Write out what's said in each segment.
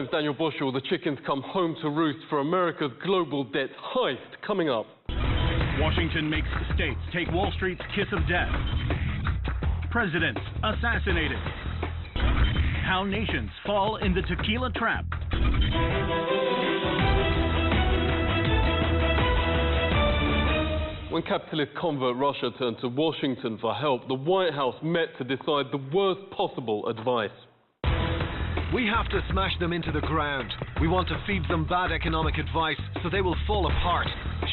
name's Daniel Bushell. The chickens come home to roost for America's global debt heist. Coming up. Washington makes states take Wall Street's kiss of death. Presidents assassinated. How nations fall in the Tequila Trap. When capitalist convert Russia turned to Washington for help, the White House met to decide the worst possible advice. We have to smash them into the ground. We want to feed them bad economic advice so they will fall apart.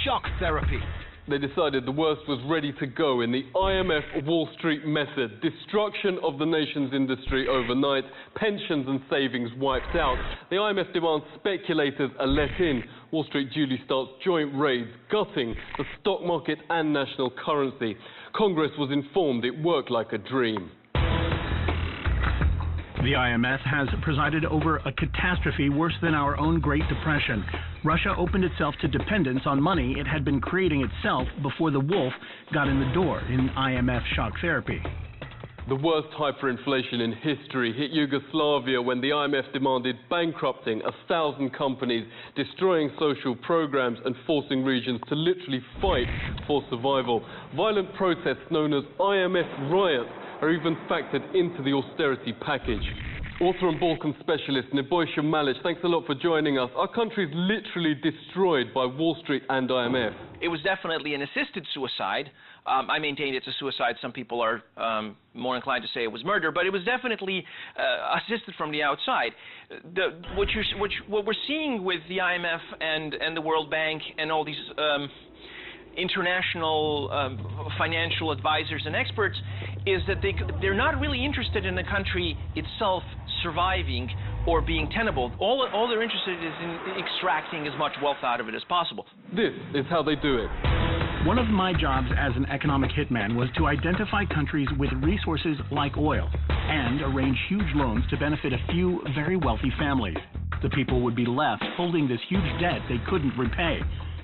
Shock therapy. They decided the worst was ready to go in the IMF Wall Street method. Destruction of the nation's industry overnight, pensions and savings wiped out. The IMF demands speculators are let in. Wall Street duly starts joint raids, gutting the stock market and national currency. Congress was informed it worked like a dream. The IMF has presided over a catastrophe worse than our own Great Depression. Russia opened itself to dependence on money it had been creating itself before the wolf got in the door in IMF shock therapy. The worst hyperinflation in history hit Yugoslavia when the IMF demanded bankrupting 1,000 companies, destroying social programs and forcing regions to literally fight for survival. Violent protests known as IMF riots are even factored into the austerity package. Author and Balkan specialist Nebojsa Malic, thanks a lot for joining us. Our country is literally destroyed by Wall Street and IMF. It was definitely an assisted suicide. I maintain it's a suicide. Some people are more inclined to say it was murder, but it was definitely assisted from the outside. What we're seeing with the IMF and the World Bank and all these international financial advisors and experts is that they're not really interested in the country itself surviving or being tenable. All they're interested is in extracting as much wealth out of it as possible. This is how they do it. One of my jobs as an economic hitman was to identify countries with resources like oil and arrange huge loans to benefit a few very wealthy families. The people would be left holding this huge debt they couldn't repay.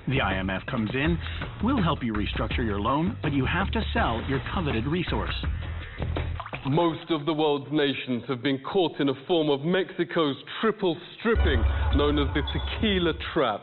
The IMF comes in, we'll help you restructure your loan, but you have to sell your coveted resource. Most of the world's nations have been caught in a form of Mexico's triple stripping, known as the Tequila Trap.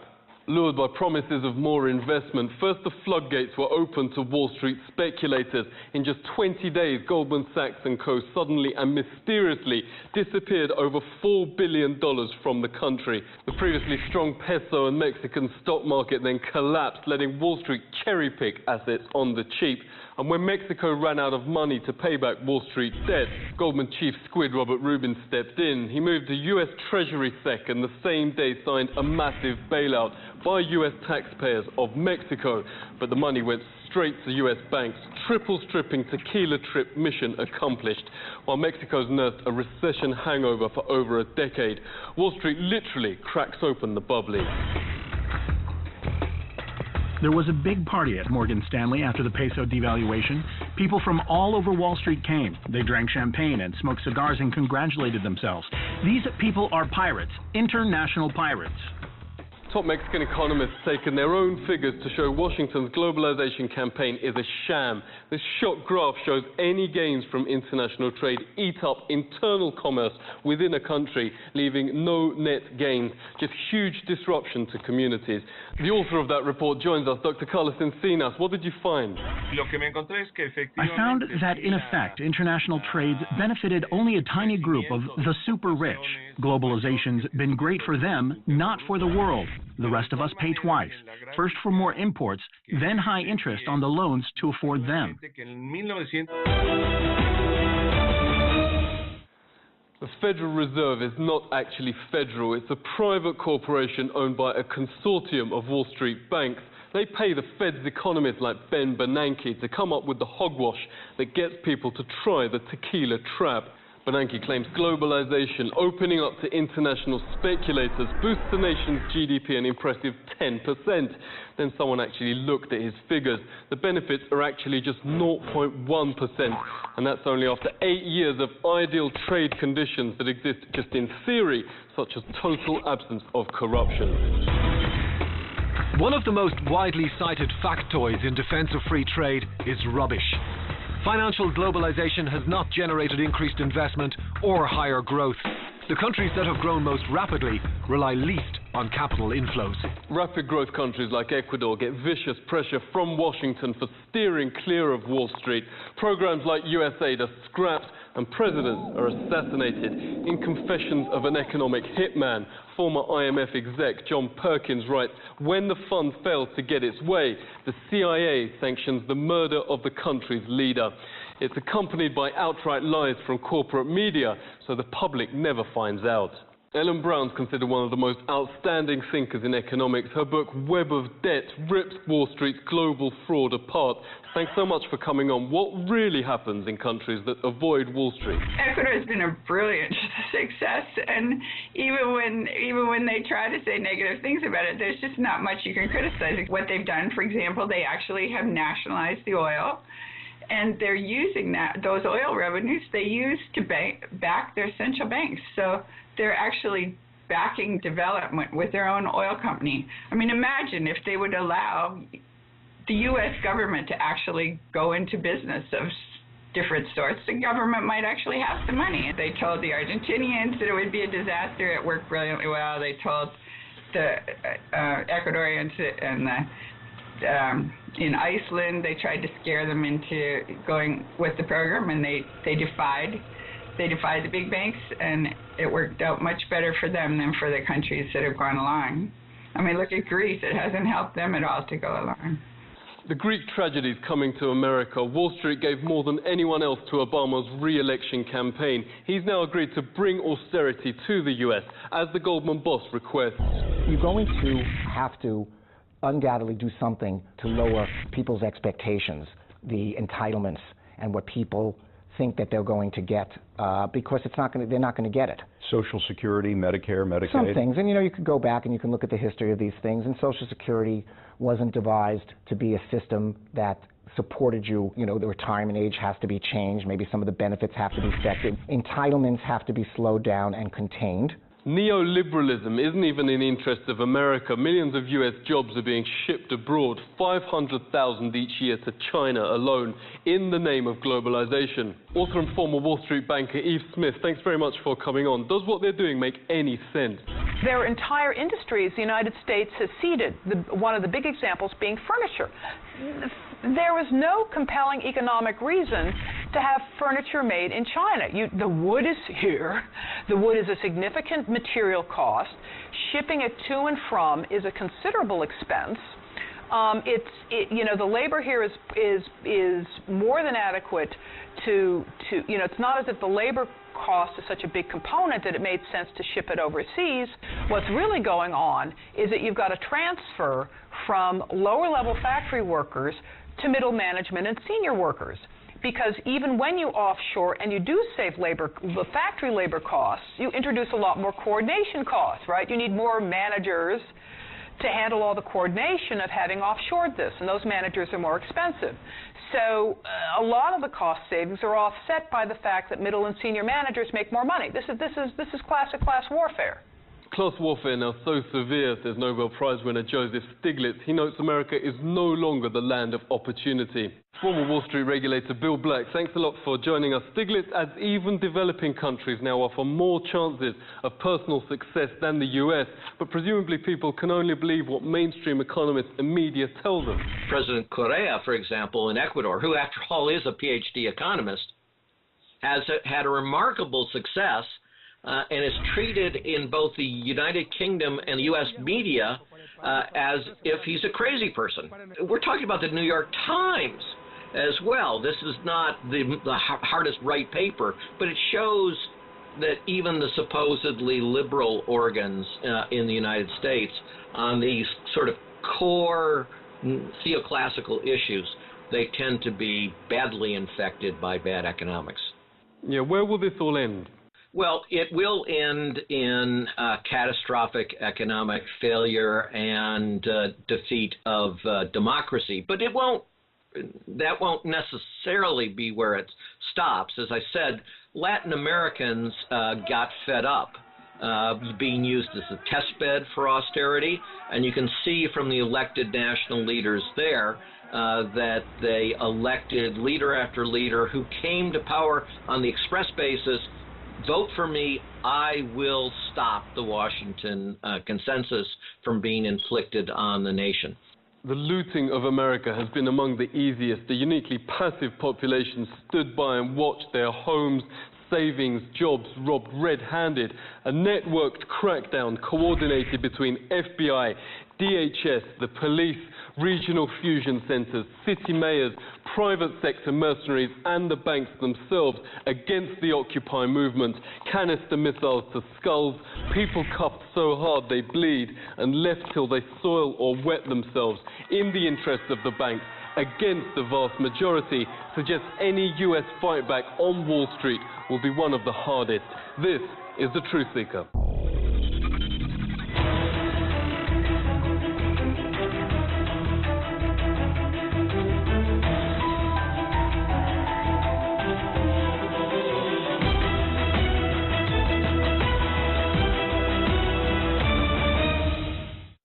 Lured by promises of more investment, first the floodgates were open to Wall Street speculators. In just 20 days, Goldman Sachs and co. suddenly and mysteriously disappeared over $4 billion from the country. The previously strong peso and Mexican stock market then collapsed, letting Wall Street cherry-pick assets on the cheap. And when Mexico ran out of money to pay back Wall Street debt, Goldman chief squid Robert Rubin stepped in. He moved to U.S. Treasury Sec and the same day signed a massive bailout by U.S. taxpayers of Mexico. But the money went straight to U.S. banks. Triple stripping Tequila Trap mission accomplished. While Mexico's nursed a recession hangover for over a decade, Wall Street literally cracks open the bubbly. There was a big party at Morgan Stanley after the peso devaluation. People from all over Wall Street came. They drank champagne and smoked cigars and congratulated themselves. These people are pirates, international pirates. Top Mexican economists taken their own figures to show Washington's globalization campaign is a sham. This shock graph shows any gains from international trade eat up internal commerce within a country, leaving no net gains, just huge disruption to communities. The author of that report joins us, Dr. Carlos Encinas. What did you find? I found that, in effect, international trades benefited only a tiny group of the super rich. Globalization's been great for them, not for the world. The rest of us pay twice. First for more imports, then high interest on the loans to afford them. The Federal Reserve is not actually federal. It's a private corporation owned by a consortium of Wall Street banks. They pay the Fed's economists like Ben Bernanke to come up with the hogwash that gets people to try the Tequila Trap. Bernanke claims globalization, opening up to international speculators, boosts the nation's GDP an impressive 10%. Then someone actually looked at his figures. The benefits are actually just 0.1%, and that's only after 8 years of ideal trade conditions that exist just in theory, such as total absence of corruption. One of the most widely cited factoids in defense of free trade is rubbish. Financial globalization has not generated increased investment or higher growth. The countries that have grown most rapidly rely least on capital inflows. Rapid growth countries like Ecuador get vicious pressure from Washington for steering clear of Wall Street. Programs like USAID are scrapped and presidents are assassinated. In Confessions of an Economic Hitman, former IMF exec John Perkins writes, when the fund fails to get its way, the CIA sanctions the murder of the country's leader. It's accompanied by outright lies from corporate media, so the public never finds out. Ellen Brown's considered one of the most outstanding thinkers in economics. Her book, Web of Debt, rips Wall Street's global fraud apart. Thanks so much for coming on. What really happens in countries that avoid Wall Street? Ecuador has been a brilliant success, and even when they try to say negative things about it, there's just not much you can criticize. What they've done, for example, they actually have nationalized the oil, and they're using those oil revenues they use to back their central banks. So they're actually backing development with their own oil company. I mean, imagine if they would allow the U.S. government to actually go into business of different sorts. The government might actually have some money. They told the Argentinians that it would be a disaster. It worked brilliantly well. They told the Ecuadorians and in Iceland, they tried to scare them into going with the program, and they defied the big banks, and it worked out much better for them than for the countries that have gone along. I mean, look at Greece. It hasn't helped them at all to go along. The Greek tragedy is coming to America. Wall Street gave more than anyone else to Obama's re-election campaign. He's now agreed to bring austerity to the U.S., as the Goldman boss requests. You're going to have to undoubtedly do something to lower people's expectations, the entitlements, and what people think that they're going to get, because they're not going to get it. Social Security, Medicare, Medicaid. Some things, and you could go back and you can look at the history of these things, and Social Security wasn't devised to be a system that supported you. The retirement age has to be changed, maybe some of the benefits have to be affected. Entitlements have to be slowed down and contained. Neoliberalism isn't even in the interest of America. Millions of U.S. jobs are being shipped abroad, 500,000 each year to China alone, in the name of globalization. Author and former Wall Street banker Yves Smith, thanks very much for coming on. Does what they're doing make any sense? There are entire industries the United States has ceded, one of the big examples being furniture. There is no compelling economic reason to have furniture made in China. The wood is here. The wood is a significant material cost. Shipping it to and from is a considerable expense. The labor here is more than adequate to it's not as if the labor cost is such a big component that it made sense to ship it overseas. What's really going on is that you've got a transfer from lower-level factory workers to middle management and senior workers. Because even when you offshore and you do save the factory labor costs, you introduce a lot more coordination costs, right? You need more managers to handle all the coordination of having offshored this, and those managers are more expensive. So a lot of the cost savings are offset by the fact that middle and senior managers make more money. This is classic class warfare. Class warfare now so severe, says Nobel Prize winner Joseph Stiglitz. He notes America is no longer the land of opportunity. Former Wall Street regulator Bill Black, thanks a lot for joining us. Stiglitz adds even developing countries now offer more chances of personal success than the US, but presumably people can only believe what mainstream economists and media tell them. President Correa, for example, in Ecuador, who after all is a PhD economist, has had a remarkable success and is treated in both the United Kingdom and the U.S. media as if he's a crazy person. We're talking about the New York Times as well. This is not the hardest right paper, but it shows that even the supposedly liberal organs in the United States on these sort of core theoclassical issues, they tend to be badly infected by bad economics. Yeah, where will this all end? Well, it will end in catastrophic economic failure and defeat of democracy, but that won't necessarily be where it stops. As I said, Latin Americans got fed up being used as a test bed for austerity, and you can see from the elected national leaders there that they elected leader after leader who came to power on the express basis vote for me, I will stop the Washington consensus from being inflicted on the nation. The looting of America has been among the easiest. The uniquely passive population stood by and watched their homes, savings, jobs robbed red-handed. A networked crackdown coordinated between FBI, DHS, the police, regional fusion centers, city mayors, private sector mercenaries and the banks themselves against the Occupy movement, canister missiles to skulls, people cuffed so hard they bleed and left till they soil or wet themselves in the interest of the banks against the vast majority suggests any US fightback on Wall Street will be one of the hardest. This is The Truth Seeker.